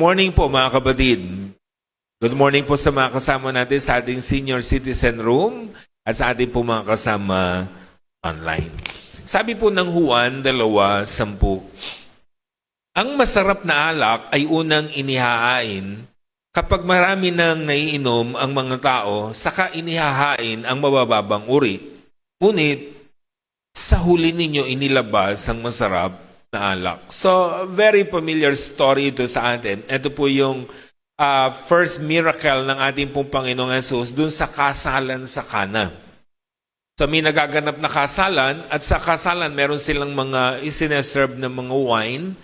Morning po mga kapatid. Good morning po sa mga kasama natin sa ating senior citizen room at sa ating po mga kasama online. Sabi po ng Juan 2:10, ang masarap na alak ay unang inihahain kapag marami nang naiinom ang mga tao, saka inihahain ang mabababang uri. Ngunit sa huli ninyo inilabas ang masarap na alak. So, very familiar story ito sa atin. Ito po yung first miracle ng ating pong Panginoong Hesus dun sa kasalan sa Cana. So, may nagaganap na kasalan at sa kasalan meron silang mga isineserve na mga wine,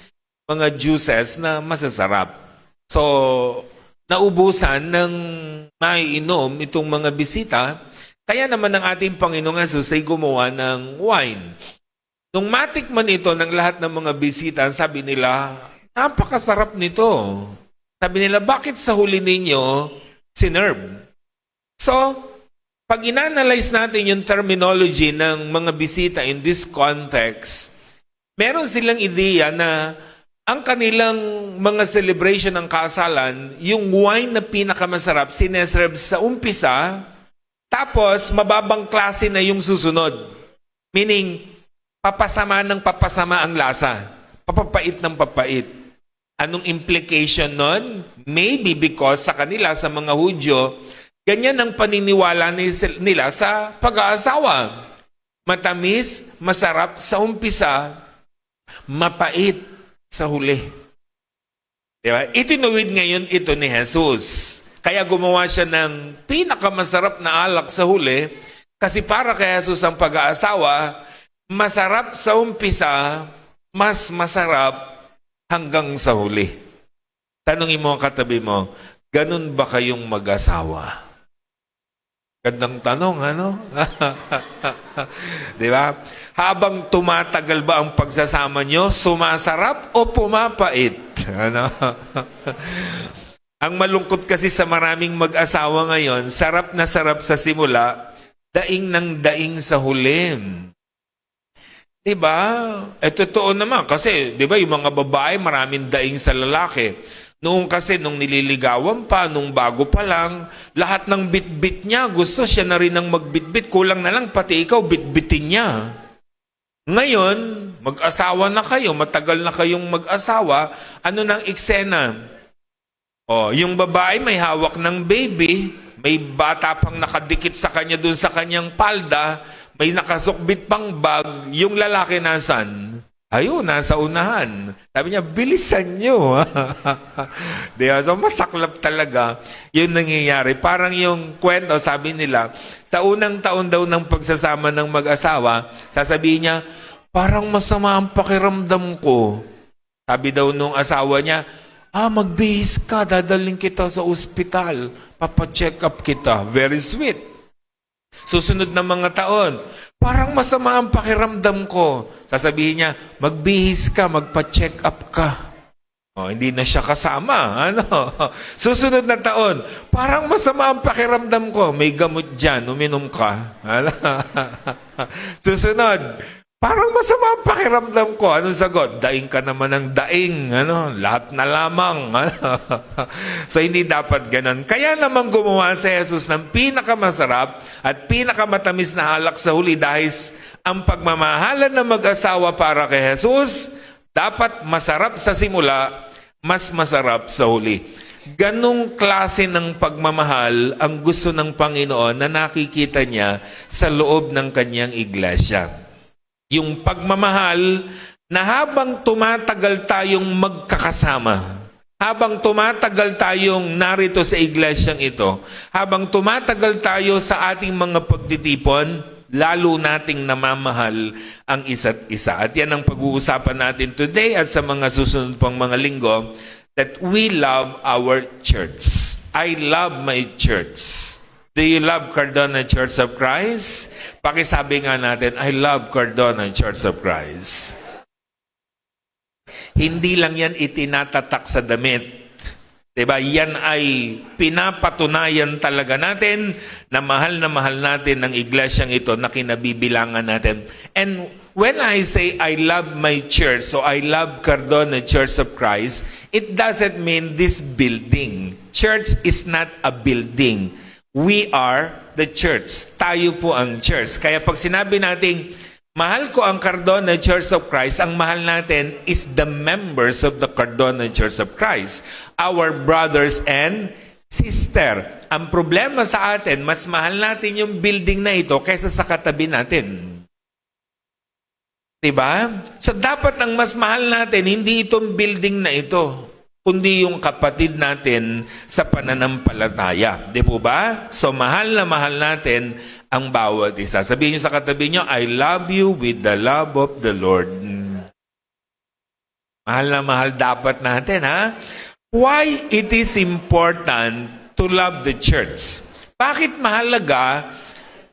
mga juices na masasarap. So, naubusan ng naiinom itong mga bisita, kaya naman ang ating Panginoong Hesus ay gumawa ng wine. Nung matikman ito ng lahat ng mga bisita, sabi nila, napakasarap nito. Sabi nila, bakit sa huli ninyo sinerve? So, pag inanalyze natin yung terminology ng mga bisita in this context, meron silang ideya na ang kanilang mga celebration ng kasalan, yung wine na pinakamasarap, sineserve sa umpisa, tapos mababang klase na yung susunod. Meaning, papasama ng papasama ang lasa. Papapait ng papait. Anong implication nun? Maybe because sa kanila, sa mga Hudyo, ganyan ang paniniwala nila sa pag-aasawa. Matamis, masarap sa umpisa, mapait sa huli. Diba? Itinuwid ngayon ito ni Jesus. Kaya gumawa siya ng pinakamasarap na alak sa huli kasi para kay Jesus ang pag-aasawa, masarap sa umpisa, mas masarap hanggang sa huli. Tanungin mo ang katabi mo, ganun ba kayong mag-asawa? Gandang tanong, ano? Di ba? Habang tumatagal ba ang pagsasama nyo, sumasarap o pumapait? Ano? Ang malungkot kasi sa maraming mag-asawa ngayon, sarap na sarap sa simula, daing ng daing sa huli. Diba? Totoo naman kasi, diba, yung mga babae maraming daing sa lalaki. Noong kasi, nung nililigawan pa, nung bago pa lang, lahat ng bit-bit niya, gusto siya na rin ng magbit-bit. Kulang na lang, pati ikaw, bit-bitin niya. Ngayon, mag-asawa na kayo, matagal na kayong mag-asawa, ano nang eksena? Yung babae may hawak ng baby, may bata pang nakadikit sa kanya dun sa kanyang palda, may nakasukbit pang bag, yung lalaki nasan? Ayun, nasa unahan. Sabi niya, bilisan nyo. Diba? So, masaklap talaga yung nangyayari. Parang yung kwento, sabi nila, sa unang taon daw ng pagsasama ng mag-asawa, sasabihin niya, parang masama ang pakiramdam ko. Sabi daw nung asawa niya, magbihis ka, dadaling kita sa ospital, papacheck up kita. Very sweet. Susunod na mga taon, parang masama ang pakiramdam ko. Sasabihin niya, magbihis ka, magpa-check up ka. Hindi na siya kasama. Ano? Susunod na taon, parang masama ang pakiramdam ko. May gamot dyan, uminom ka. Susunod, parang masama ang pakiramdam ko. Anong sagot? Daing ka naman ng daing. Lahat na lamang. So, hindi dapat ganun. Kaya naman gumawa si Jesus ng pinakamasarap at pinakamatamis na alak sa huli dahil ang pagmamahalan ng mag-asawa para kay Jesus dapat masarap sa simula, mas masarap sa huli. Ganong klase ng pagmamahal ang gusto ng Panginoon na nakikita niya sa loob ng kanyang iglesia. Yung pagmamahal na habang tumatagal tayong magkakasama, habang tumatagal tayong narito sa iglesyang ito, habang tumatagal tayo sa ating mga pagtitipon, lalo nating namamahal ang isa't isa. At yan ang pag-uusapan natin today at sa mga susunod pang mga linggo, that we love our church. I love my church. Do you love Cardona Church of Christ? Pakisabi nga natin, I love Cardona Church of Christ. Hindi lang yan itinatatak sa damit. Diba? Yan ay pinapatunayan talaga natin na mahal natin ang iglesyang ito na kinabibilangan natin. And When I say I love my church, so I love Cardona Church of Christ, it doesn't mean this building. Church is not a building. We are the church. Tayo po ang church. Kaya pag sinabi nating, mahal ko ang Cardona Church of Christ, ang mahal natin is the members of the Cardona Church of Christ. Our brothers and sister. Ang problema sa atin, mas mahal natin yung building na ito kaysa sa katabi natin. Diba? So dapat ang mas mahal natin, hindi itong building na ito, kundi yung kapatid natin sa pananampalataya. Di po ba? So mahal na mahal natin ang bawat isa. Sabihin niyo sa katabi niyo, I love you with the love of the Lord. Mahal na mahal dapat natin, ha? Why it is important to love the church? Bakit mahalaga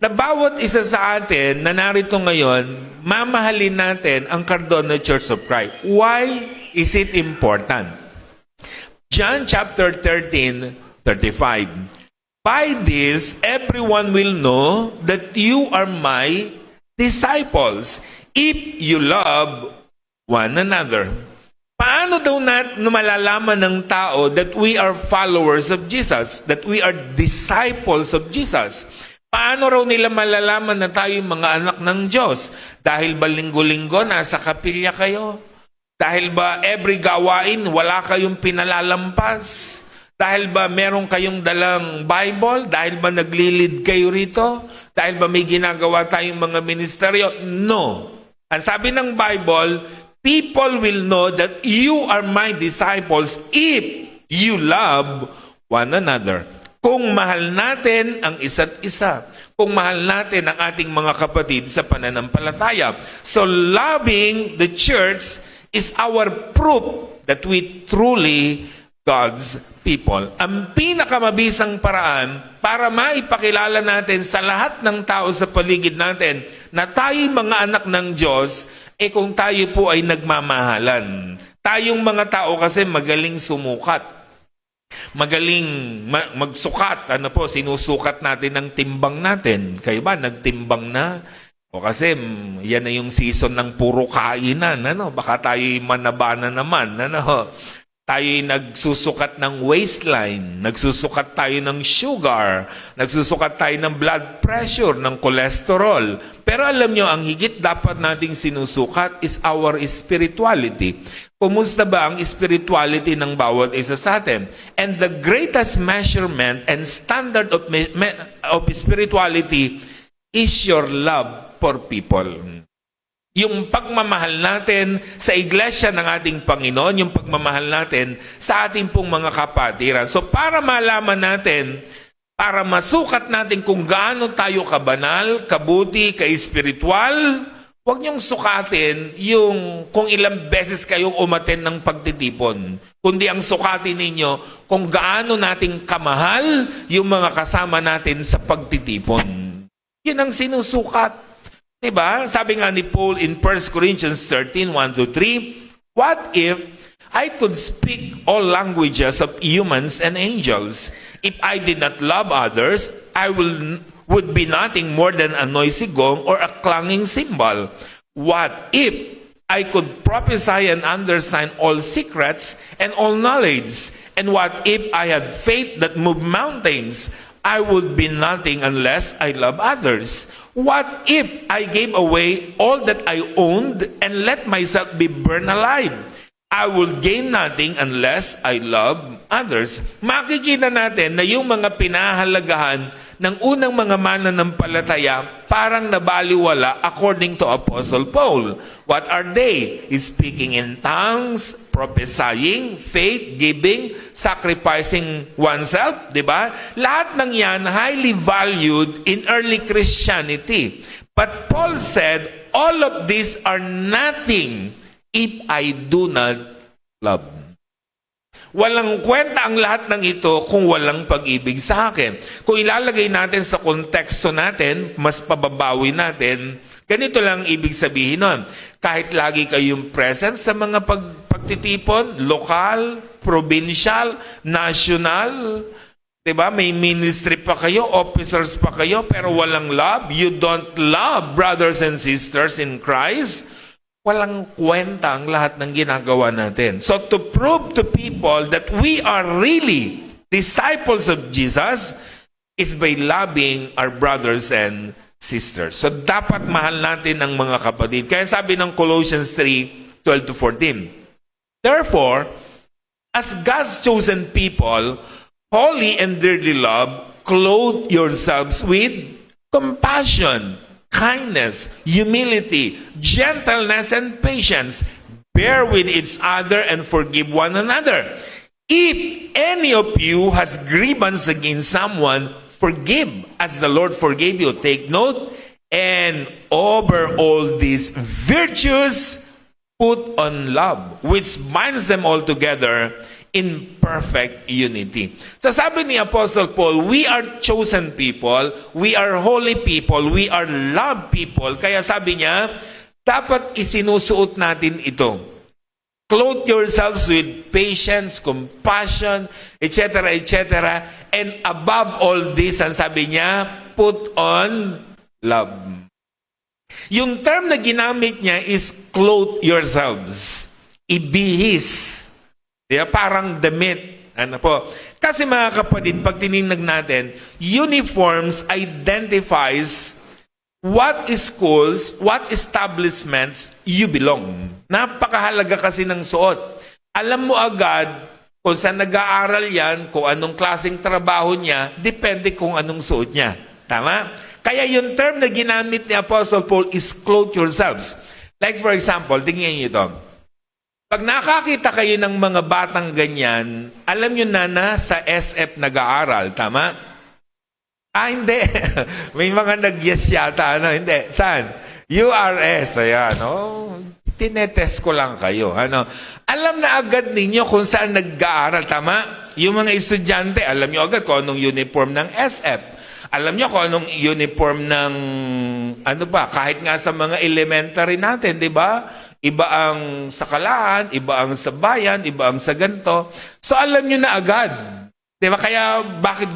na bawat isa sa atin na narito ngayon, mamahalin natin ang Cardona Church of Christ? Why is it important? John chapter 13:35. By this, everyone will know that you are my disciples if you love one another. Paano daw malalaman ng tao that we are followers of Jesus, that we are disciples of Jesus? Paano raw nila malalaman na tayo mga anak ng Diyos? Dahil ba linggo-linggo nasa kapilya kayo? Dahil ba every gawain wala kayong pinalalampas? Dahil ba meron kayong dalang Bible? Dahil ba naglilid kayo rito? Dahil ba may ginagawa tayong mga ministeryo? No. Ang sabi ng Bible, people will know that you are my disciples if you love one another. Kung mahal natin ang isa't isa, kung mahal natin ang ating mga kapatid sa pananampalataya. So loving the church is our proof that we truly God's people. Ang pinakamabisang paraan para maipakilala natin sa lahat ng tao sa paligid natin na tayo mga anak ng Diyos, kung tayo po ay nagmamahalan. Tayong mga tao kasi magaling sumukat. Magaling magsukat. Sinusukat natin ang timbang natin. Kayo ba, nagtimbang na? O kasi, yan na yung season ng puro kainan. Baka tayo manaba na naman. Tayo nagsusukat ng waistline. Nagsusukat tayo ng sugar. Nagsusukat tayo ng blood pressure, ng cholesterol. Pero alam nyo, ang higit dapat nating sinusukat is our spirituality. Kumusta ba ang spirituality ng bawat isa sa atin? And the greatest measurement and standard of spirituality is your love for people. Yung pagmamahal natin sa iglesia ng ating Panginoon, yung pagmamahal natin sa ating pong mga kapatiran. So para malaman natin, para masukat natin kung gaano tayo kabanal, kabuti, ka-espiritual, huwag niyong sukatin yung kung ilang beses kayong umaten ng pagtitipon. Kundi ang sukatin ninyo kung gaano nating kamahal yung mga kasama natin sa pagtitipon. Yun ang sinusukat. Diba? Sabi nga ni Paul in 1 Corinthians 13:1-3, what if I could speak all languages of humans and angels? If I did not love others, I would be nothing more than a noisy gong or a clanging cymbal. What if I could prophesy and understand all secrets and all knowledge? And what if I had faith that moved mountains? I would be nothing unless I love others. What if I gave away all that I owned and let myself be burned alive? I will gain nothing unless I love others. Makikita natin na yung mga pinahalagahan ng unang mga mananampalataya parang nabaliwala according to Apostle Paul. What are they? Speaking in tongues, prophesying, faith, giving, sacrificing oneself, di ba? Lahat ng yan highly valued in early Christianity. But Paul said, all of these are nothing if I do not love. Walang kwenta ang lahat ng ito kung walang pag-ibig sa akin. Kung ilalagay natin sa konteksto natin, mas pababawi natin, ganito lang ibig sabihin nun. Kahit lagi kayong present sa mga pagtitipon, lokal, provincial, national, Diba? May ministry pa kayo, officers pa kayo, pero walang love. You don't love brothers and sisters in Christ. Walang kwenta ang lahat ng ginagawa natin. So to prove to people that we are really disciples of Jesus is by loving our brothers and sisters. So dapat mahal natin ang mga kapatid. Kaya sabi ng Colossians 3:12 to 14, therefore, as God's chosen people, holy and dearly loved, clothe yourselves with compassion, kindness, humility, gentleness, and patience. Bear with each other and forgive one another. If any of you has grievance against someone, forgive as the Lord forgave you. Take note, and over all these virtues, put on love, which binds them all together in perfect unity. So sabi ni Apostle Paul, we are chosen people, we are holy people, we are loved people. Kaya sabi niya, dapat isinusuot natin ito. Clothe yourselves with patience, compassion, etc., etc. And above all this, ang sabi niya, put on love. Yung term na ginamit niya is clothe yourselves. Ibihis. Diba? Parang damit. Ano po? Kasi mga kapatid, pag tinignan natin, uniforms identifies what schools, what establishments you belong. Napakahalaga kasi ng suot. Alam mo agad kung saan nag-aaral yan, kung anong klaseng trabaho niya, depende kung anong suot niya. Tama? Kaya yung term na ginamit ni Apostle Paul is clothe yourselves. Like for example, tingnan niyo ito. Pag nakakita kayo ng mga batang ganyan, alam nyo na sa SF nag-aaral, tama? Hindi. May mga nag-yes yata, ano? Hindi. Saan? URS. Ayan, tinetest ko lang kayo. Alam na agad ninyo kung saan nag-aaral, tama? Yung mga estudyante, alam nyo agad kung anong uniform ng SF. Alam nyo kung anong uniform ng, kahit nga sa mga elementary natin, di ba? Iba ang sa Kalaan, iba ang sa bayan, iba ang sa ganito. So alam nyo na agad. Diba? Kaya bakit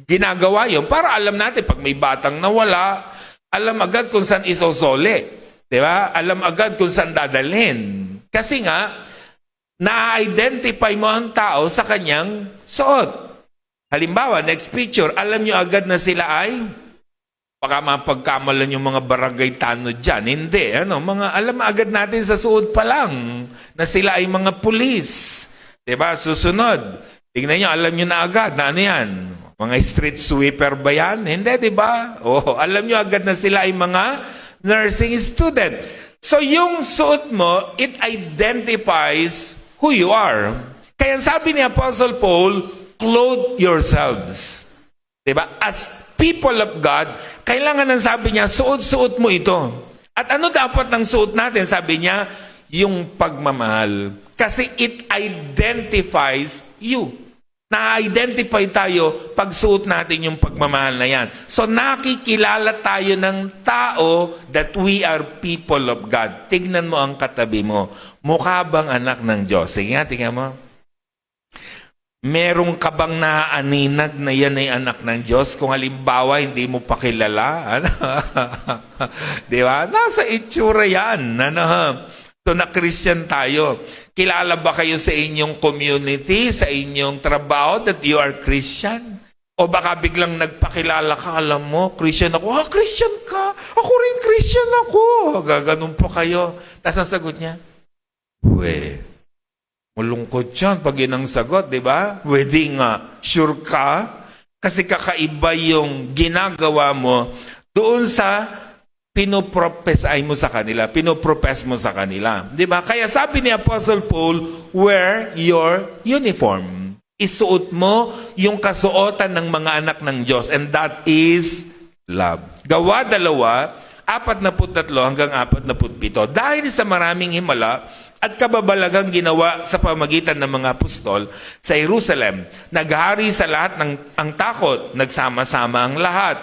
ginagawa yun? Para alam natin, pag may batang nawala, alam agad kung saan isosole. Diba? Alam agad kung saan dadalhin. Kasi nga, na-identify mo ang tao sa kanyang suot. Halimbawa, next picture, alam nyo agad na sila ay baka mapagkamalan yung mga barangay tanod dyan. Hindi. Alam agad natin sa suot pa lang na sila ay mga pulis. Diba? Susunod. Tingnan nyo, alam nyo na agad na ano yan. Mga street sweeper ba yan? Hindi, diba? Alam nyo agad na sila ay mga nursing student. So yung suot mo, it identifies who you are. Kaya sabi ni Apostle Paul, clothe yourselves. Diba? As people of God, kailangan ng sabi niya, suot-suot mo ito. At ano dapat ng suot natin? Sabi niya, yung pagmamahal. Kasi it identifies you. Na-identify tayo pag suot natin yung pagmamahal na yan. So nakikilala tayo ng tao that we are people of God. Tignan mo ang katabi mo. Mukha bang anak ng Diyos? Sige nga, tingnan mo. Merong ka bang naaaninag na yan ay anak ng Diyos? Kung halimbawa, hindi mo pa kilala. Di ba? Nasa itsura yan. So na Christian tayo. Kilala ba kayo sa inyong community, sa inyong trabaho that you are Christian? O baka biglang nagpakilala ka, alam mo, Christian ako. Christian ka? Ako rin Christian ako. Gaganon po kayo. Tapos ang sagot niya, malungkot yan pag yun ang sagot, di ba? Pwede nga, sure ka? Kasi kakaiba yung ginagawa mo doon sa pinopropes mo sa kanila, pinopropes mo sa kanila. Di ba? Kaya sabi ni Apostle Paul, wear your uniform. Isuot mo yung kasuotan ng mga anak ng Diyos, and that is love. Gawa 2:43 hanggang 47. Dahil sa maraming himala at kababalagang ginawa sa pamagitan ng mga apostol sa Jerusalem, naghari sa lahat ang takot, nagsama-sama ang lahat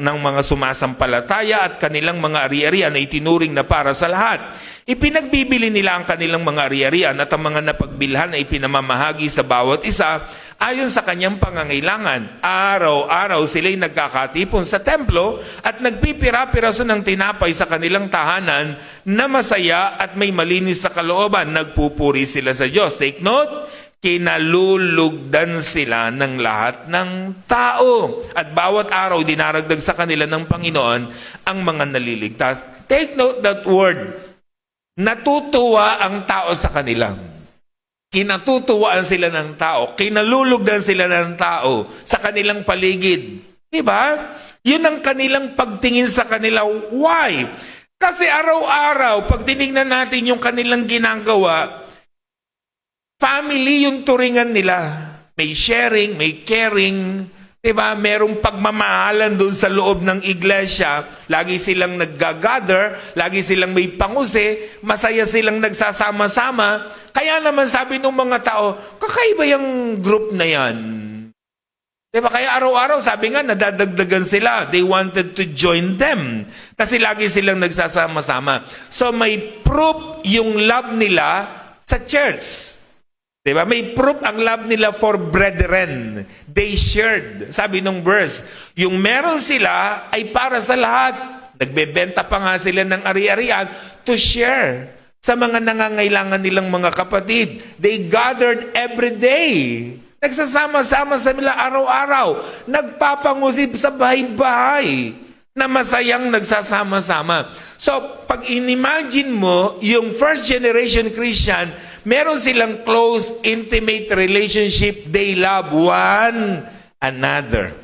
ng mga sumasampalataya at kanilang mga ari-arian ay tinuring na para sa lahat. Ipinagbibili nila ang kanilang mga ari-arian at ang mga napagbilhan ay pinamamahagi sa bawat isa ayon sa kanyang pangangailangan. Araw-araw sila'y nagkakatipon sa templo at nagpipira-piraso ng tinapay sa kanilang tahanan na masaya at may malinis sa kalooban. Nagpupuri sila sa Diyos. Take note, kinalulugdan sila ng lahat ng tao. At bawat araw dinaragdag sa kanila ng Panginoon ang mga naliligtas. Take note that word. Natutuwa ang tao sa kanila. Kinatutuwaan sila ng tao. Kinalulugdan sila ng tao sa kanilang paligid. Diba? Yun ang kanilang pagtingin sa kanila. Why? Kasi araw-araw, pag tinignan natin yung kanilang ginagawa, family yung turingan nila. May sharing, may caring, diba? Merong pagmamahalan doon sa loob ng iglesia. Lagi silang nag-gather, lagi silang may panguse, masaya silang nagsasama-sama. Kaya naman sabi ng mga tao, kakaiba yung group na yan. Diba? Kaya araw-araw, sabi nga, nadadagdagan sila. They wanted to join them. Kasi lagi silang nagsasama-sama. So may proof yung love nila sa church. Diba? May proof ang love nila for brethren. They shared. Sabi nung verse, yung meron sila ay para sa lahat. Nagbebenta pa nga sila ng ari-arian to share sa mga nangangailangan nilang mga kapatid. They gathered every day. Nagsasama-sama sa nila araw-araw. Nagpapangusip sa bahay-bahay na masayang nagsasama-sama. So, pag inimagine mo, yung first generation Christian, meron silang close, intimate relationship. They love one another.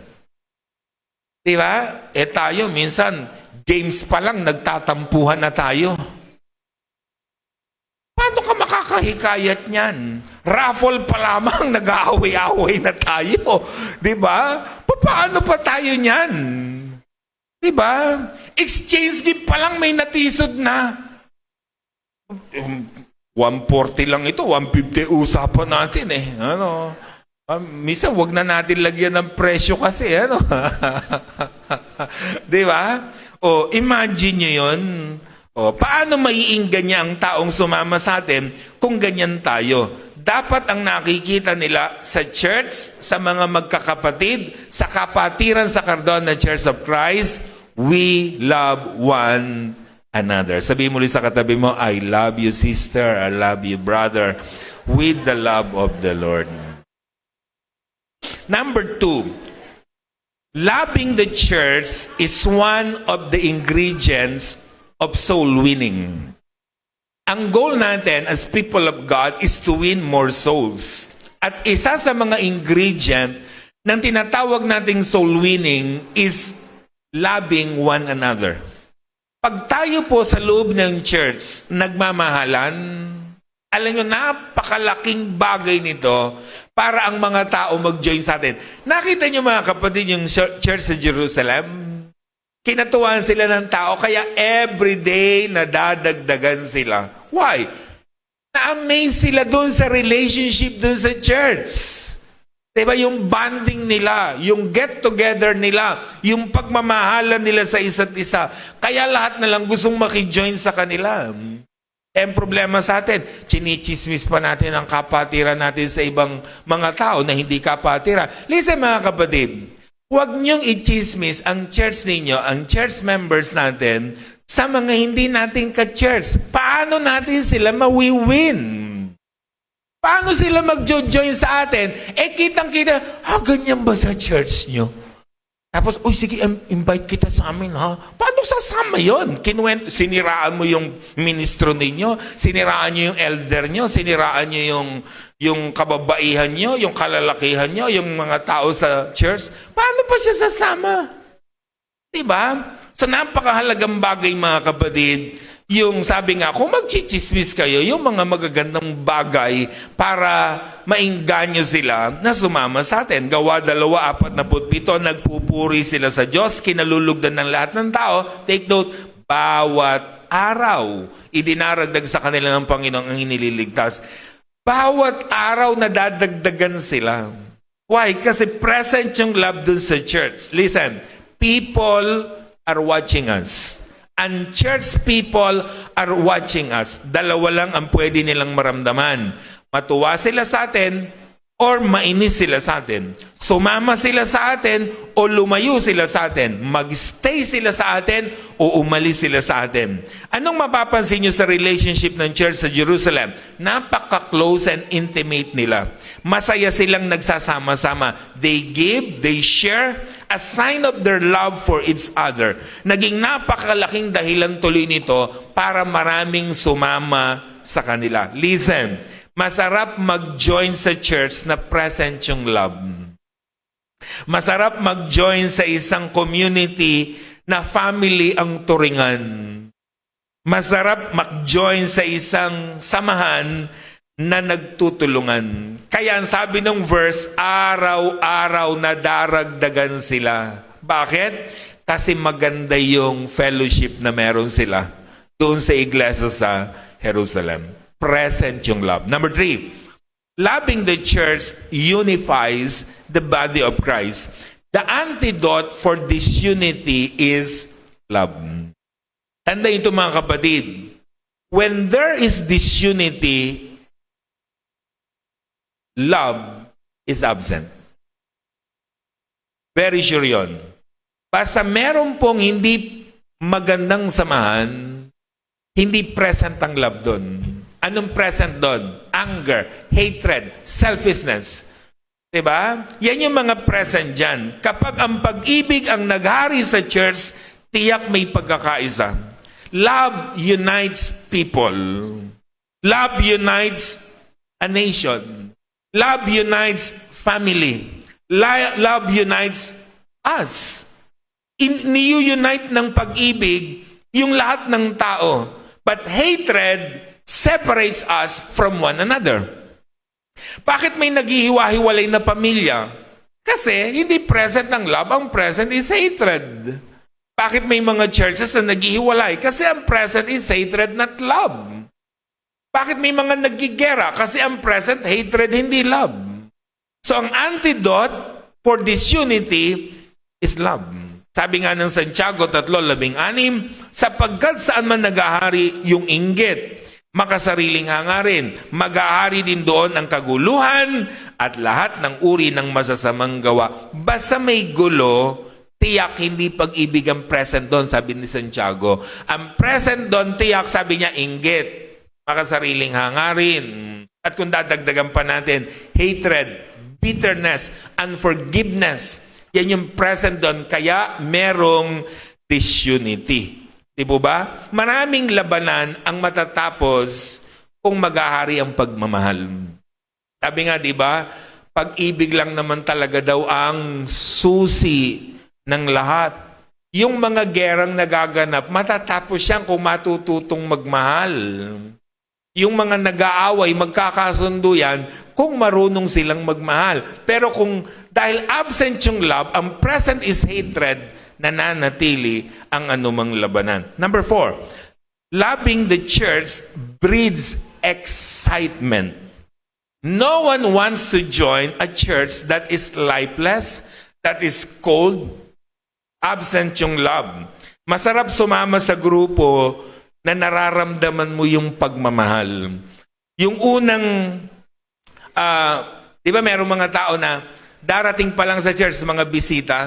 Diba? Tayo, minsan, games pa lang, nagtatampuhan na tayo. Paano ka makakahikayat niyan? Raffle pa lamang, nag-aaway-aaway na tayo. Diba? Paano pa tayo niyan? Diba? Exchange gift pa lang may natisod na. 140 lang ito, 150 usapan natin eh. Ano? Minsan, wag na natin lagyan ng presyo kasi. Ano? Diba? O, imagine nyo yun. O, paano maiinggan niya ang taong sumama sa atin kung ganyan tayo? Dapat ang nakikita nila sa church, sa mga magkakapatid, sa kapatiran sa Cardona Church of Christ, we love one another. Sabihin mo ulit sa katabi mo, I love you sister, I love you brother, with the love of the Lord. Number 2, loving the church is one of the ingredients of soul winning. Ang goal natin as people of God is to win more souls. At isa sa mga ingredient ng tinatawag nating soul winning is loving one another. Pag tayo po sa loob ng church, nagmamahalan, alam nyo, napakalaking bagay nito para ang mga tao mag-join sa atin. Nakita nyo mga kapatid yung church sa Jerusalem? Kinatuwaan sila ng tao, kaya everyday nadadagdagan sila. Why? Na-amaze sila doon sa relationship doon sa church. Diba? Yung bonding nila, yung get-together nila, yung pagmamahalan nila sa isa't isa. Kaya lahat na lang gustong makijoin sa kanila. Ang problema sa atin, chinichismis pa natin ang kapatiran natin sa ibang mga tao na hindi kapatiran. Listen mga kapatid, huwag niyong i-chismis ang church ninyo, ang church members natin, sa mga hindi nating ka-church. Paano natin sila mawi-win? Paano sila mag-join sa atin? Kitang-kita, ganyan ba sa church nyo? Tapos, sige, invite kita sa amin, ha? Paano sasama yun? Siniraan mo yung ministro ninyo, siniraan nyo yung elder nyo, siniraan nyo yung kababaihan nyo, yung kalalakihan nyo, yung mga tao sa church. Paano pa siya sasama? Diba? So, napakahalagang bagay, mga kapatid, yung sabi nga, kung magchichismis kayo, yung mga magagandang bagay para maingganyo sila na sumama sa atin. Gawa 2:47, nagpupuri sila sa Diyos, kinalulugdan ng lahat ng tao. Take note, bawat araw, idinaragdag sa kanila ng Panginoon ang inililigtas. Bawat araw nadadagdagan sila. Why? Kasi present yung love dun sa church. Listen, people are watching us. And church people are watching us. Dalawa lang ang pwede nilang maramdaman. Matuwa sila sa atin or mainis sila sa atin. Sumama sila sa atin o lumayo sila sa atin. Magstay sila sa atin o umalis sila sa atin. Anong mapapansin nyo sa relationship ng church sa Jerusalem? Napaka-close and intimate nila. Masaya silang nagsasama-sama. They give, they share, a sign of their love for each other. Naging napakalaking dahilan tuloy nito para maraming sumama sa kanila. Listen, masarap mag-join sa church na present yung love. Masarap mag-join sa isang community na family ang turingan. Masarap mag-join sa isang samahan na nagtutulungan. Kaya ang sabi ng verse, araw-araw na daragdagan sila. Bakit? Kasi maganda yung fellowship na meron sila doon sa iglesia sa Jerusalem. Present yung love. Number 3, loving the church unifies the body of Christ. The antidote for disunity is love. Tandaan ito mga kapatid. When there is disunity, love is absent. Very sure yun. Basta meron pong hindi magandang samahan, hindi present ang love doon. Anong present doon? Anger, hatred, selfishness. Diba? Yan yung mga present dyan. Kapag ang pag-ibig ang naghari sa church, tiyak may pagkakaisa. Love unites people. Love unites a nation. Love unites family. Love unites us. Ni-unite ng pag-ibig yung lahat ng tao. But hatred separates us from one another. Bakit may naghihiwa-hiwalay na pamilya? Kasi hindi present ang love, ang present is hatred. Bakit may mga churches na naghihiwalay? Kasi ang present is hatred, not love. Bakit may mga nagigera? Kasi ang present, hatred, hindi love. So ang antidote for disunity is love. Sabi nga ng Santiago 3:16, sapagkat saan man naghahari yung inggit, makasariling hangarin, maghahari din doon ang kaguluhan at lahat ng uri ng masasamang gawa. Basta may gulo, tiyak hindi pag-ibig ang present doon, sabi ni Santiago. Ang present doon, tiyak, sabi niya, inggit, makasariling hangarin. At kung dadagdagan pa natin, hatred, bitterness, unforgiveness. Yan yung present doon. Kaya merong disunity. Di po ba? Maraming labanan ang matatapos kung maghahari ang pagmamahal. Sabi nga, di ba? Pag-ibig lang naman talaga daw ang susi ng lahat. Yung mga gerang nagaganap, matatapos yan kung matututong magmahal. Yung mga nag-aaway, magkakasundo yan kung marunong silang magmahal. Pero kung dahil absent yung love, ang present is hatred, nananatili ang anumang labanan. Number 4, loving the church breeds excitement. No one wants to join a church that is lifeless, that is cold, absent yung love. Masarap sumama sa grupo na nararamdaman mo yung pagmamahal. Yung unang, di ba merong mga tao na darating pa lang sa church, mga bisita,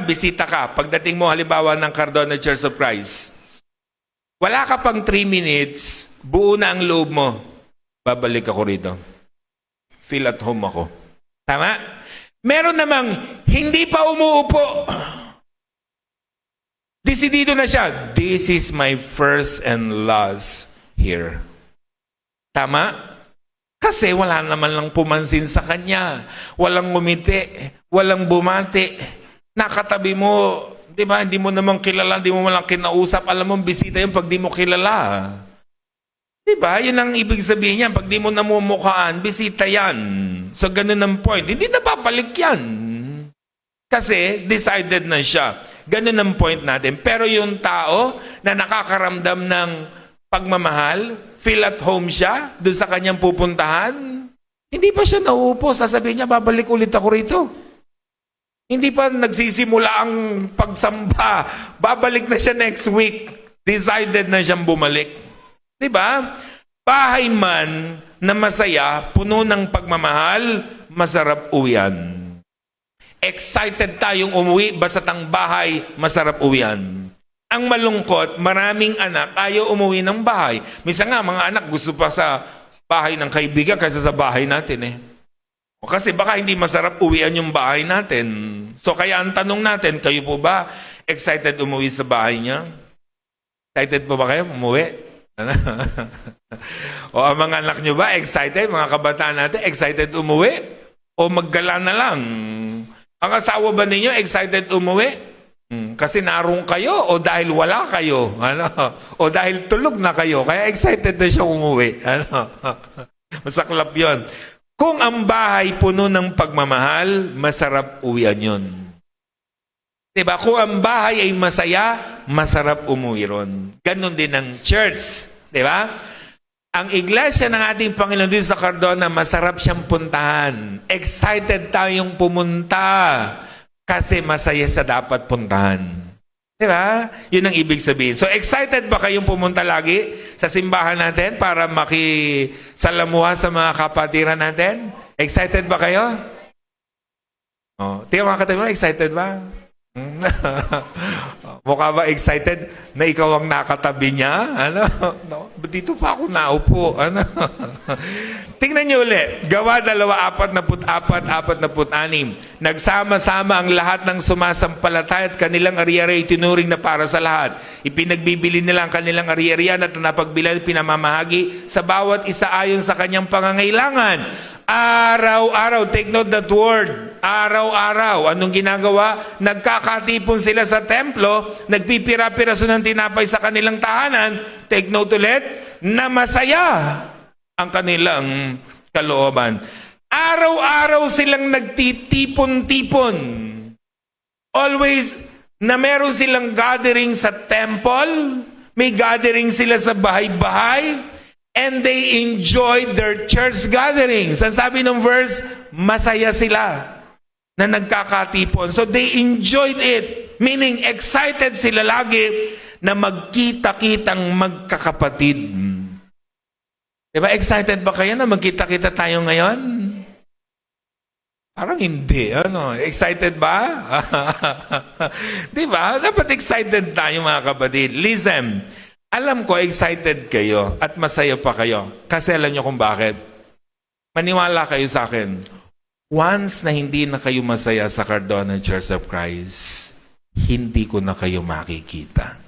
bisita ka, pagdating mo halimbawa ng Cardona Church of Christ, wala ka pang 3 minutes, buo na ang loob mo, babalik ako rito. Feel at home ako. Tama? Meron namang hindi pa umuupo. Desidido na siya, this is my first and last here. Tama? Kasi wala naman lang pumansin sa kanya. Walang ngumiti, walang bumati. Nakatabi mo, di ba, hindi mo naman kilala, hindi mo malang kinausap. Alam mo, bisita yun pag di mo kilala. Di ba? Yun ang ibig sabihin niya. Pag di mo namumukhaan, bisita yan. So, ganun ang point. Hindi na babalik yan. Kasi, decided na siya. Ganun ang point natin. Pero yung tao na nakakaramdam ng pagmamahal, feel at home siya, doon sa kanyang pupuntahan, hindi pa siya nauupo. Sasabihin niya, babalik ulit ako rito. Hindi pa nagsisimula ang pagsamba. Babalik na siya next week. Decided na siyang bumalik. Diba? Bahay man na masaya, puno ng pagmamahal, masarap uwian. Excited tayong umuwi, basta't ang bahay, masarap uwian. Ang malungkot, maraming anak ayaw umuwi ng bahay. Minsan nga, mga anak gusto pa sa bahay ng kaibigan kaysa sa bahay natin eh. O kasi baka hindi masarap uwian yung bahay natin. So kaya ang tanong natin, kayo po ba excited umuwi sa bahay niya? Excited po ba kayo umuwi? O ang mga anak nyo ba excited? Mga kabataan natin excited umuwi? O maggala na lang? Ang asawa ba ninyo excited umuwi? Kasi narong kayo o dahil wala kayo? Ano? O dahil tulog na kayo? Kaya excited na siya umuwi. Ano? Masaklap yon. Kung ang bahay puno ng pagmamahal, masarap uwian yun. Diba? Kung ang bahay ay masaya, masarap umuwi ron. Ganon din ang church. Diba? Ang iglesia ng ating Panginoon dito sa Cardona, masarap siyang puntahan. Excited tayong pumunta. Kasi masaya sa dapat puntahan. Diba? Yun ang ibig sabihin. So excited ba kayong pumunta lagi sa simbahan natin para makisalamuha sa mga kapatiran natin? Excited ba kayo? Oh, tingnan mga katabi mo, excited ba? Mukha ba excited na ikaw ang nakatabi niya? Ano? No, dito pa ako naupo. Ano? Tingnan niyo ulit. Gawa 2:44-46. Nagsama-sama ang lahat ng sumasampalataya at kanilang ari-ari itinuring na para sa lahat. Ipinagbibili nila ang kanilang ari-arian at napagbilal pinamamahagi sa bawat isa ayon sa kanyang pangangailangan. Araw-araw, take note that word. Araw-araw. Anong ginagawa? Nagkakatipon sila sa templo, nagpipira-piraso ng tinapay sa kanilang tahanan. Take note ulit, na masaya ang kanilang kalooban. Araw-araw silang nagtitipon-tipon. Always na meron silang gathering sa temple, may gathering sila sa bahay-bahay, and they enjoyed their church gatherings. Ang sabi ng verse, masaya sila na nagkakatipon. So they enjoyed it. Meaning, excited sila lagi na magkita-kitang magkakapatid. Diba? Excited ba kayo na magkita-kita tayo ngayon? Parang hindi. Ano? Excited ba? Diba? Dapat excited tayo mga kapatid. Listen, alam ko excited kayo at masaya pa kayo. Kasi alam nyo kung bakit. Maniwala kayo sa akin. Once na hindi na kayo masaya sa Cardona Church of Christ, hindi ko na kayo makikita.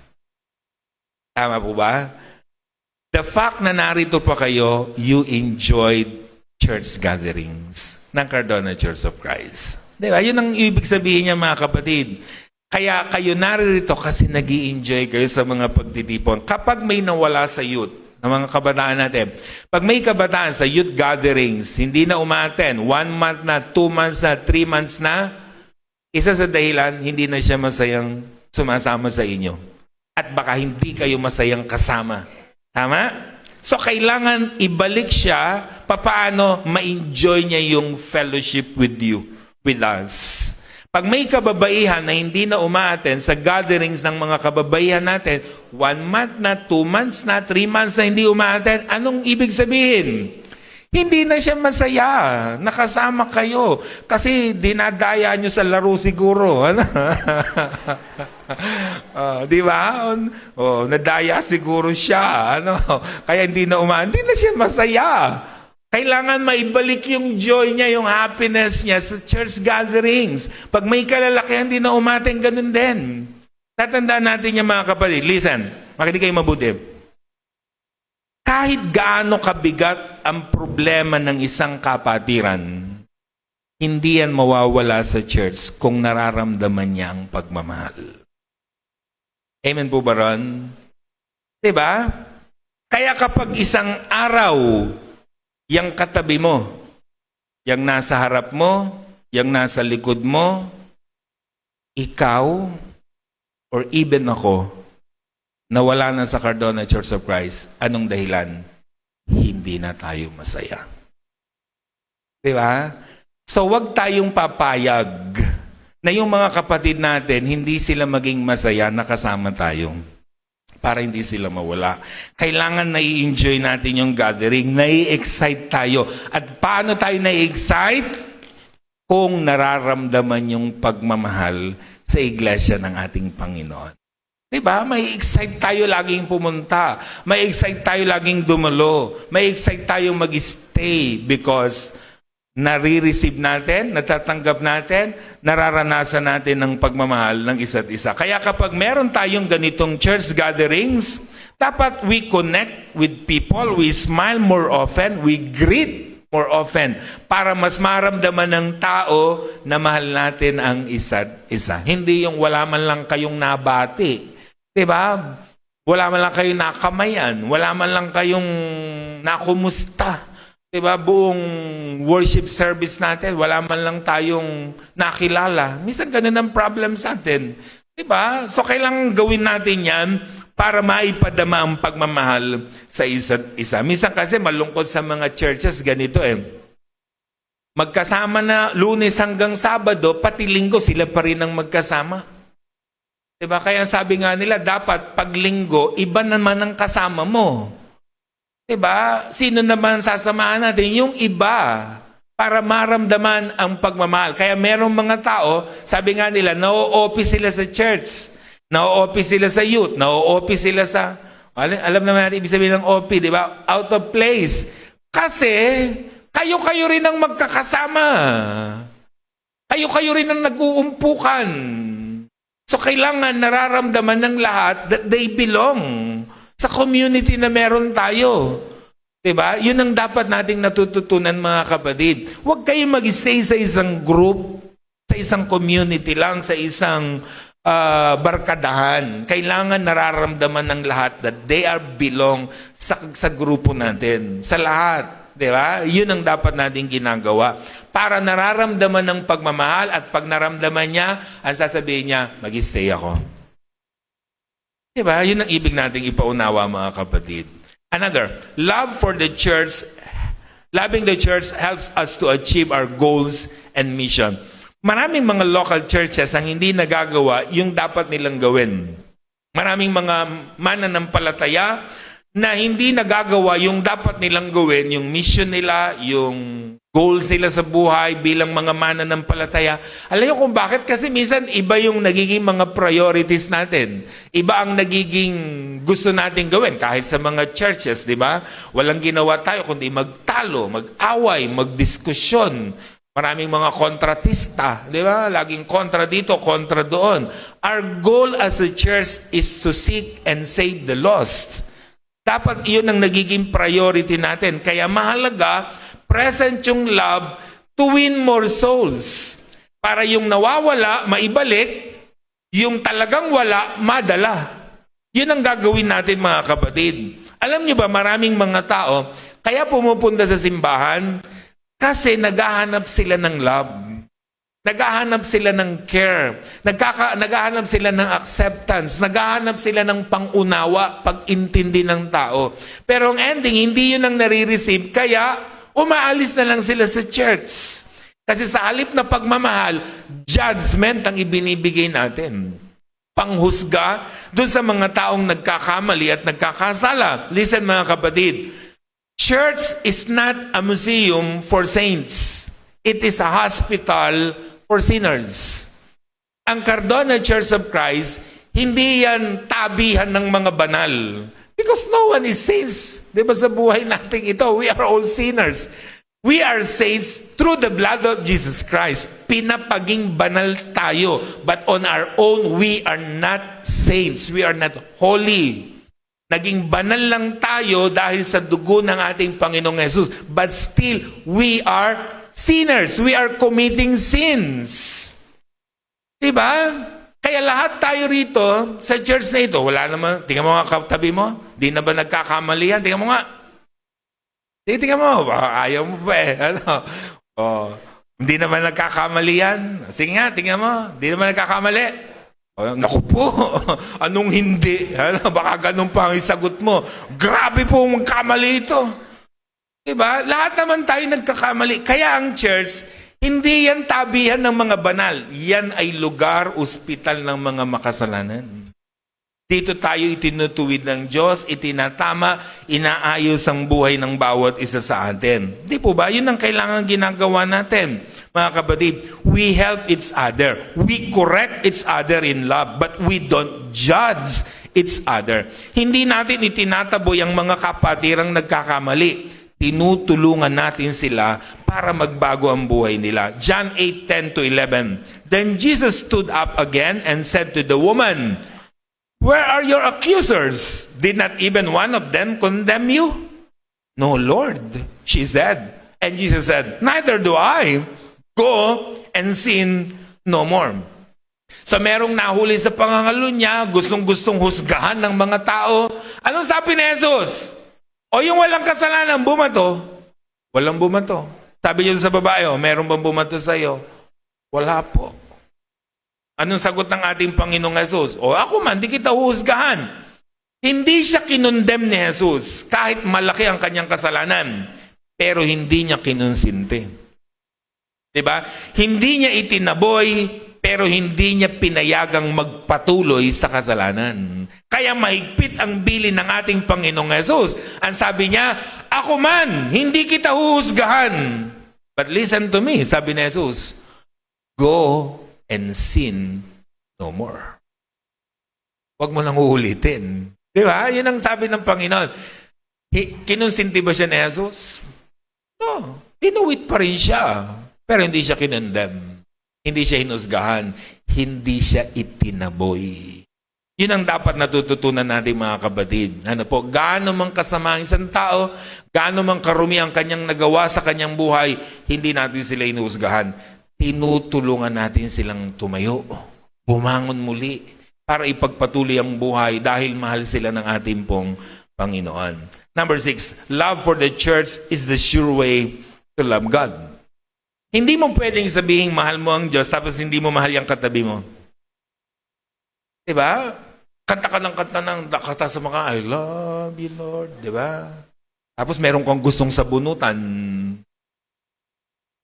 Tama po ba? The fact na narito pa kayo, you enjoyed church gatherings ng Cardona Church of Christ. Diba? Yun ang ibig sabihin niya mga kapatid. Kaya kayo narito kasi nag-i-enjoy kayo sa mga pagtitipon. Kapag may nawala sa youth, ng mga kabataan natin, pag may kabataan sa youth gatherings, hindi na umaten, 1 month na, 2 months na, 3 months na, isa sa dahilan, hindi na siya masayang sumasama sa inyo. At baka hindi kayo masayang kasama. Tama? So, kailangan ibalik siya papaano ma-enjoy niya yung fellowship with you, with us. Pag may kababaihan na hindi na umaaten sa gatherings ng mga kababaihan natin, 1 month na, 2 months na, 3 months na hindi umaaten, anong ibig sabihin? Hindi na siya masaya. Nakasama kayo. Kasi dinadaya nyo sa laro siguro. Ano? Di ba? Nadaya siguro siya. Ano? Kaya hindi na hindi na siya masaya. Kailangan maibalik yung joy niya, yung happiness niya sa church gatherings. Pag may kalalakihan, hindi na umating, ganun din. Tatandaan natin yung mga kapatid. Listen, makinig kayo mabuti. Kahit gaano kabigat ang problema ng isang kapatiran, hindi yan mawawala sa church kung nararamdaman niya ang pagmamahal. Amen po ba ron? Diba? Kaya kapag isang araw, yang katabi mo, yang nasa harap mo, yang nasa likod mo, ikaw, or even ako, nawala na sa Cardona Church of Christ, anong dahilan? Hindi na tayo masaya. Diba? So, wag tayong papayag na yung mga kapatid natin, hindi sila maging masaya na kasama tayo. Para hindi sila mawala. Kailangan na-i-enjoy natin yung gathering, na-i-excite tayo. At paano tayo na-i-excite? kung nararamdaman yung pagmamahal sa iglesia ng ating Panginoon. Diba? May excite tayo laging pumunta. May excite tayo laging dumalo. May excite tayong mag-stay because nare-receive natin, natatanggap natin, nararanasan natin ng pagmamahal ng isa't isa. Kaya kapag meron tayong ganitong church gatherings, dapat we connect with people, we smile more often, we greet more often para mas maramdaman ng tao na mahal natin ang isa't isa. Hindi yung wala man lang kayong nabati. Diba? Wala man lang kayong nakamayan, wala man lang kayong nakumusta. Diba, buong worship service natin, wala man lang tayong nakilala. Minsan ganun ang problem sa atin. Diba? So kailangan gawin natin yan para maipadama ang pagmamahal sa isa't isa. Minsan kasi malungkot sa mga churches, ganito magkasama na Lunes hanggang Sabado, pati Linggo sila pa rin ang magkasama. Diba? Kaya sabi nga nila, dapat pag Linggo, iba naman ang kasama mo. Diba? Sino naman sasamahan natin? Yung iba para maramdaman ang pagmamahal. Kaya merong mga tao, sabi nga nila, na-OP sila sa church, na-OP sila sa youth, na-OP sila sa, alam naman natin ibig sabihin ng OP, di ba? Out of place. Kasi, kayo-kayo rin ang magkakasama. Kayo-kayo rin ang nag-uumpukan. So, kailangan nararamdaman ng lahat that they belong sa community na meron tayo. Diba? Yun ang dapat nating natututunan, mga kapatid. Huwag kayong mag-stay sa isang group, sa isang community lang, sa isang barkadahan. Kailangan nararamdaman ng lahat that they are belong sa grupo natin. Sa lahat. Diba? Yun ang dapat nating ginagawa. Para nararamdaman ng pagmamahal at pag naramdaman niya, ang sasabihin niya, mag-stay ako. Diba? Yun ang ibig nating ipaunawa, mga kapatid. Another, love for the church, loving the church helps us to achieve our goals and mission. Maraming mga local churches ang hindi nagagawa yung dapat nilang gawin. Maraming mga mananampalataya na hindi nagagawa yung dapat nilang gawin, yung mission nila, yung goals nila sa buhay bilang mga mananampalataya. Alam niyo kung bakit? Kasi minsan iba yung nagiging mga priorities natin. Iba ang nagiging gusto natin gawin kahit sa mga churches, di ba? Walang ginawa tayo kundi magtalo, mag-away, magdiskusyon. Maraming mga kontratista, di ba? Laging kontra dito, kontra doon. Our goal as a church is to seek and save the lost. Dapat iyon ang nagiging priority natin. Kaya mahalaga, present yung love to win more souls. Para yung nawawala, maibalik, yung talagang wala, madala. Yun ang gagawin natin, mga kapatid. Alam niyo ba, maraming mga tao, kaya pumupunta sa simbahan, kasi naghahanap sila ng love. Naghahanap sila ng care. Naghahanap sila ng acceptance. Naghahanap sila ng pangunawa, pag-intindi ng tao. Pero ang ending, hindi yun ang nare-receive. Kaya, umaalis na lang sila sa church. Kasi sa halip na pagmamahal, judgment ang ibinibigay natin. Panghusga dun sa mga taong nagkakamali at nagkakasala. Listen, mga kapatid. Church is not a museum for saints. It is a hospital for sinners. Ang Cardona Church of Christ, hindi yan tabihan ng mga banal. Because no one is saints. Di ba sa buhay natin ito, we are all sinners. We are saints through the blood of Jesus Christ. Pinapaging banal tayo. But on our own, we are not saints. We are not holy. Naging banal lang tayo dahil sa dugo ng ating Panginoong Jesus. But still, we are sinners. We are committing sins. Diba? Kaya lahat tayo rito sa church na ito, wala naman, tingnan mo nga katabi mo, di na ba nagkakamali yan? Tingnan mo nga. Tingnan mo, ayaw mo ba Ano? Oh, hindi naman nagkakamali yan. Sige nga, tingnan mo, hindi naman nagkakamali. Oh, naku po, anong hindi? Baka ganun pa ang isagot mo. Grabe po magkamali ito. Diba? Lahat naman tayo nagkakamali. Kaya ang church, hindi yan tabihan ng mga banal. Yan ay lugar, ospital ng mga makasalanan. Dito tayo itinutuwid ng Diyos, itinatama, inaayos ang buhay ng bawat isa sa atin. Di po ba? Yun ang kailangan ginagawa natin. mga kapatid, we help each other. We correct each other in love, but we don't judge each other. Hindi natin itinataboy ang mga kapatirang nagkakamali. Tinutulungan natin sila para magbago ang buhay nila. John 8:10-11. Then Jesus stood up again and said to the woman, "Where are your accusers? Did not even one of them condemn you?" "No, Lord," she said. And Jesus said, "Neither do I. Go and sin no more." So merong nahuli sa pangangalo niya, gustong-gustong husgahan ng mga tao. Anong sabi ni Jesus? O yung walang kasalanan, bumato. Walang bumato. Sabi niya sa babae, meron bang bumato sa iyo? Wala po. Anong sagot ng ating Panginoong Jesus? O ako man, di kita huhusgahan. Hindi siya kinondem ni Jesus kahit malaki ang kanyang kasalanan. Pero hindi niya kinonsinti. Diba? Hindi niya itinaboy, pero hindi niya pinayagang magpatuloy sa kasalanan. Kaya mahigpit ang bilin ng ating Panginoong Jesus. Ang sabi niya, ako man, hindi kita huhusgahan. But listen to me, sabi ni Jesus, go and sin no more. Huwag mo nang uulitin. Di ba? Yun ang sabi ng Panginoon. Kinonsinti ba siya ni Jesus? No. Tinuwit pa rin siya. Pero hindi siya kinondem. Hindi siya hinusgahan. Hindi siya itinaboy. Yun ang dapat natututunan natin mga kapatid. Ano po? Gaano mang kasama ang isang tao, gaano mang karumi ang kanyang nagawa sa kanyang buhay, hindi natin sila hinusgahan. Tinutulungan natin silang tumayo. Bumangon muli para ipagpatuloy ang buhay dahil mahal sila ng ating pong Panginoon. Number 6, love for the church is the sure way to love God. Hindi mo pwedeng sabihin mahal mo ang Diyos tapos hindi mo mahal yung katabi mo. Diba? Kanta ka ng kanta sa mga I love you Lord. Diba? Tapos meron kang gustong sabunutan.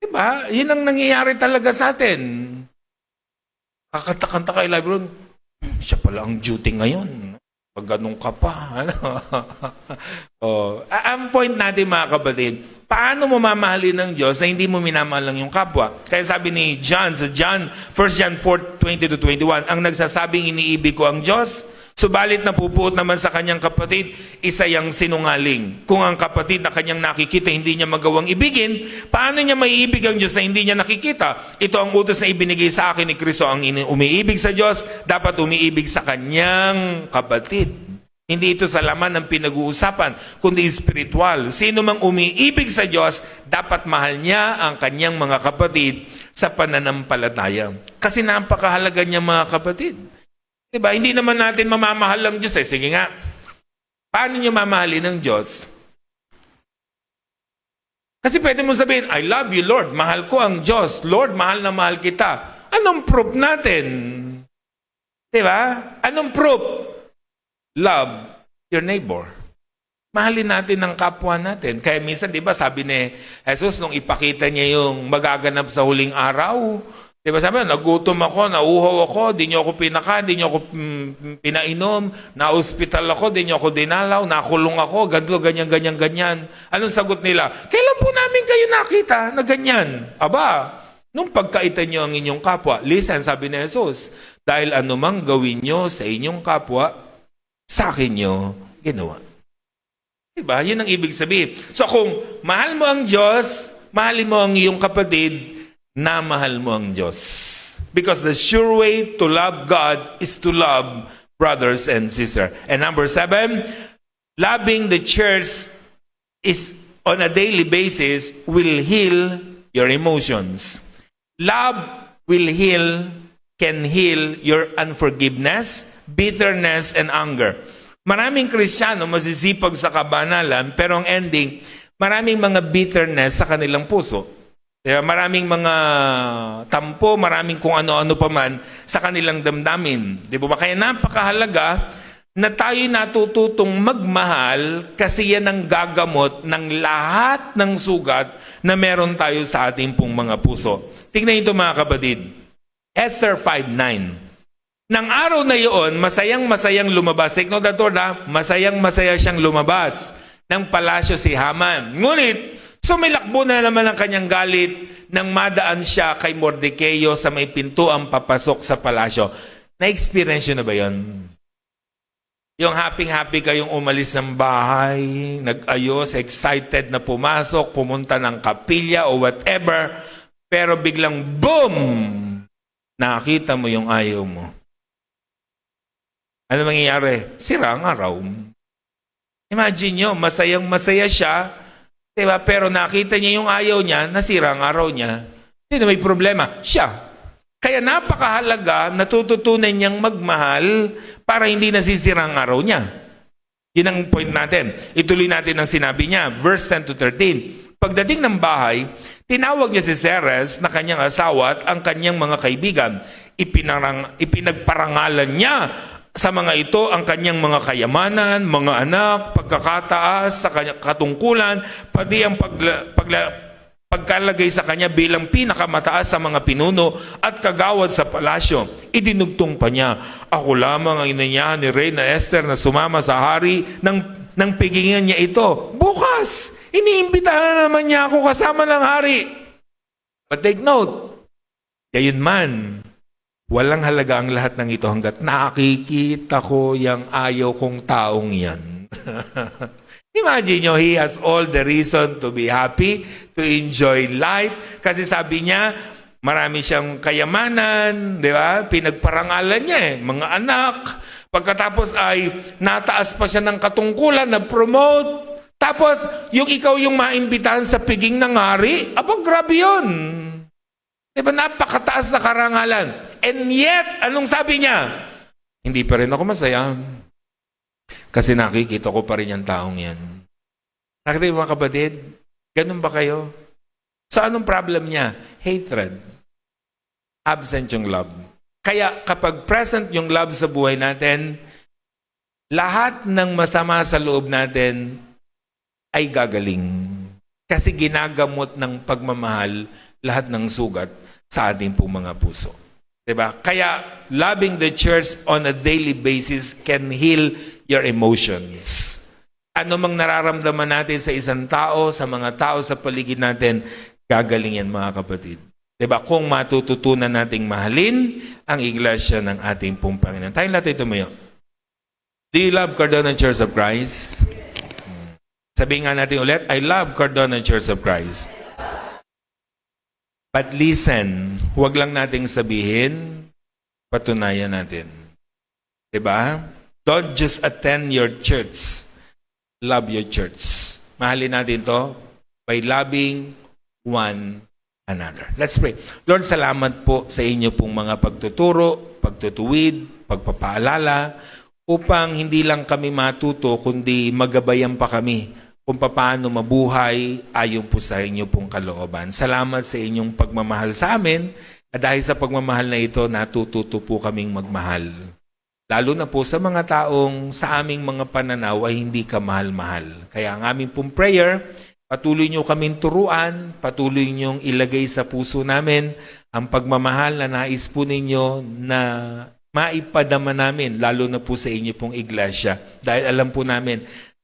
Diba? Yun ang nangyayari talaga sa atin. Kakanta-kanta ka I love you Lord. Siya pala ang duty ngayon. Pag ganun ka pa. Ano? Ang point natin mga kapatid, paano mo mamahalin ng Diyos na hindi mo minamahal lang yung kapwa? Kaya sabi ni John, sa 1 John 4:20-21, ang nagsasabing iniibig ko ang Diyos, subalit napupuot naman sa kanyang kapatid, isa yang sinungaling. Kung ang kapatid na kanyang nakikita, hindi niya magawang ibigin, paano niya maiibig ang Diyos na hindi niya nakikita? Ito ang utos na ibinigay sa akin ni Kristo. Ang umiibig sa Diyos, dapat umiibig sa kanyang kapatid. Hindi ito sa laman ng pinag-uusapan, kundi spiritual. Sino mang umiibig sa Diyos, dapat mahal niya ang kanyang mga kapatid sa pananampalataya. Kasi napakahalaga niya mga kapatid. Diba? Hindi naman natin mamamahal ang Diyos. Sige nga, paano niyo mamahalin ng Diyos? Kasi pwede mo sabihin, I love you Lord, mahal ko ang Diyos. Lord, mahal na mahal kita. Anong proof natin? Diba? Anong proof? Love your neighbor. Mahalin natin ang kapwa natin. Kaya minsan, di ba, sabi ni Jesus, nung ipakita niya yung magaganap sa huling araw, di ba sabi, nagutom ako, nauhaw ako, di niyo ako pinakain, di niyo ako pinainom, na-hospital ako, di niyo ako dinalaw, nakulong ako, ganito, ganyan. Anong sagot nila? Kailan po namin kayo nakita na ganyan? Aba, nung pagkaitan niyo ang inyong kapwa, listen, sabi ni Jesus, dahil anumang gawin niyo sa inyong kapwa, sa akin nyo ginawa. Diba? Yun ang ibig sabihin. So kung mahal mo ang Diyos, mahalin mo ang iyong kapatid, na mahal mo ang Diyos. Because the sure way to love God is to love brothers and sisters. And number 7, loving the church is on a daily basis will heal your emotions. Love will can heal your unforgiveness, bitterness, and anger. Maraming Kristiyano masisipag sa kabanalan, pero ang ending, maraming mga bitterness sa kanilang puso. Maraming mga tampo, maraming kung ano-ano pa man sa kanilang damdamin. Di ba? Kaya napakahalaga na tayo natututong magmahal kasi yan ang gagamot ng lahat ng sugat na meron tayo sa ating pong mga puso. Tingnan ito mga kapatid. Esther 5:9. Nang araw na iyon, masayang-masayang lumabas. Take note that word, masayang-masaya siyang lumabas ng palasyo si Haman. Ngunit, So may lakbo na naman ang kanyang galit nang madaan siya kay Mordecai sa may pintuang papasok sa palasyo. Na-experience yun na ba yun? Yung happy-happy kayong umalis ng bahay, nag-ayos, excited na pumasok, pumunta ng kapilya o whatever, pero biglang boom! Nakita mo yung ayaw mo. Ano mangyayari? Sira ang araw. Imagine nyo, masayang-masaya siya, diba? Pero nakita niya yung ayaw niya, nasira ang araw niya. Hindi na may problema. Siya. Kaya napakahalaga, natututunan niyang magmahal para hindi nasisira ang araw niya. Yun ang point natin. Ituloy natin ang sinabi niya. Verse 10 to 13. Pagdating ng bahay, tinawag niya si Ceres na kanyang asawa at ang kanyang mga kaibigan. Ipinagparangalan niya sa mga ito ang kanyang mga kayamanan, mga anak, pagkakataas sa kanyang katungkulan, pati ang pagkalagay sa kanya bilang pinakamataas sa mga pinuno at kagawad sa palasyo. Idinugtong pa niya, ako lamang ang ina niya ni Reyna Esther na sumama sa hari ng pigingan niya ito. Bukas, iniimbitahan na naman niya ako kasama ng hari. But take note, gayon man, walang halaga ang lahat ng ito hanggat nakikita ko yung ayaw kong taong yan. Imagine nyo, he has all the reason to be happy, to enjoy life. Kasi sabi niya, marami siyang kayamanan, di ba? Pinagparangalan niya mga anak. Pagkatapos ay nataas pa siya ng katungkulan, na-promote. Tapos, yung ikaw yung maimbitahan sa piging ng hari, aba, grabe yun. Diba, napakataas na karangalan. And yet, anong sabi niya? Hindi pa rin ako masaya. Kasi nakikita ko pa rin yung taong yan. Nakita yung mga kapatid? Ganun ba kayo? So, anong problem niya? Hatred. Absent yung love. Kaya kapag present yung love sa buhay natin, lahat ng masama sa loob natin ay gagaling. Kasi ginagamot ng pagmamahal lahat ng sugat sa ating pong mga puso. Diba? Kaya loving the church on a daily basis can heal your emotions. Ano mang nararamdaman natin sa isang tao, sa mga tao sa paligid natin, gagaling yan mga kapatid. Diba? Kung matututunan nating mahalin ang iglesia ng ating pong Panginoon. Tayo natin tumayo. Do you love Cardona Church of Christ? Sabihin nga natin ulit, I love Cardona Church of Christ. But listen, huwag lang nating sabihin, patunayan natin. Diba? Don't just attend your church. Love your church. Mahalin natin to by loving one another. Let's pray. Lord, salamat po sa inyo pong mga pagtuturo, pagtutuwid, pagpapaalala, upang hindi lang kami matuto, kundi magabayan pa kami kung paano mabuhay ayon po sa inyo pong kalooban. Salamat sa inyong pagmamahal sa amin at dahil sa pagmamahal na ito, natututo po kaming magmahal. Lalo na po sa mga taong sa aming mga pananaw ay hindi ka mahal-mahal. Kaya ang aming pong prayer, patuloy nyo kaming turuan, patuloy nyo ilagay sa puso namin ang pagmamahal na nais po ninyo na maipadama namin, lalo na po sa inyo pong iglesia. Dahil alam po namin,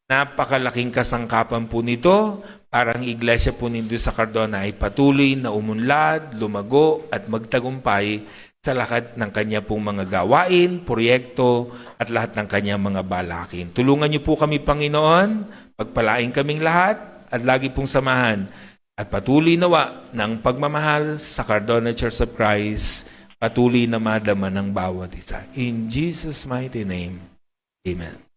napakalaking kasangkapan po nito para ang iglesia po nito sa Cardona ay patuloy na umunlad, lumago at magtagumpay sa lahat ng kanya pong mga gawain, proyekto at lahat ng kanya mga balakin. Tulungan niyo po kami, Panginoon, pagpalain kaming lahat at lagi pong samahan at patuloy nawa ng pagmamahal sa Cardona Church of Christ, patuloy na madama ng bawat isa. In Jesus' mighty name, Amen.